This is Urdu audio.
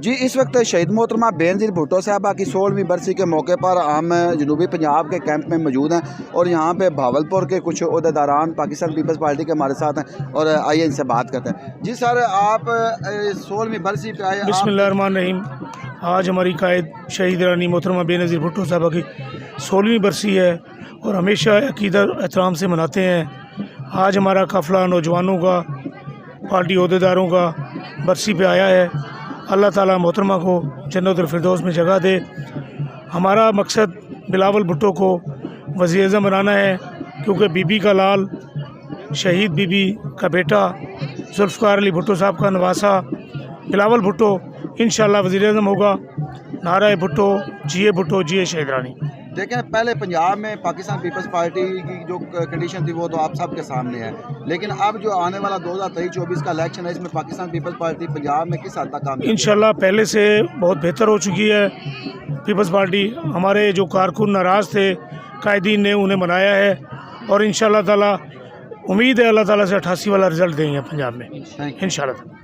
جی اس وقت شہید محترمہ بینظیر بھٹو صاحبہ کی 16ویں برسی کے موقع پر ہم جنوبی پنجاب کے کیمپ میں موجود ہیں اور یہاں پہ بھاولپور کے کچھ عہدیداران پاکستان پیپلز پارٹی کے ہمارے ساتھ ہیں اور آئیے ان سے بات کرتے ہیں۔ جی سر آپ 16ویں برسی پہ آئے۔ بسم اللہ الرحمن الرحیم۔ آج ہماری قائد شہید رانی محترمہ بینظیر بھٹو صاحبہ کی 16ویں برسی ہے اور ہمیشہ عقیدت احترام سے مناتے ہیں۔ آج ہمارا قافلہ نوجوانوں کا، پارٹی عہدیداروں کا برسی پہ آیا ہے۔ اللہ تعالیٰ محترمہ کو جنت الفردوس میں جگہ دے۔ ہمارا مقصد بلاول بھٹو کو وزیر اعظم بنانا ہے، کیونکہ بی بی کا لال، شہید بی بی کا بیٹا ذوالفقار علی بھٹو صاحب کا نواسا بلاول بھٹو انشاءاللہ وزیر اعظم ہوگا۔ نعرہ بھٹو جیے شہید رانی۔ دیکھیں پہلے پنجاب میں پاکستان پیپلز پارٹی کی جو کنڈیشن تھی وہ تو آپ سب کے سامنے ہے، لیکن اب جو آنے والا 2023-24 کا الیکشن ہے اس میں پاکستان پیپلز پارٹی پنجاب میں کس حد تک کام انشاءاللہ پہلے سے بہت بہتر ہو چکی ہے پیپلز پارٹی۔ ہمارے جو کارکن ناراض تھے، قائدین نے انہیں منایا ہے اور انشاءاللہ تعالیٰ امید ہے اللہ تعالیٰ سے 88 والا رزلٹ دیں گے پنجاب میں انشاءاللہ۔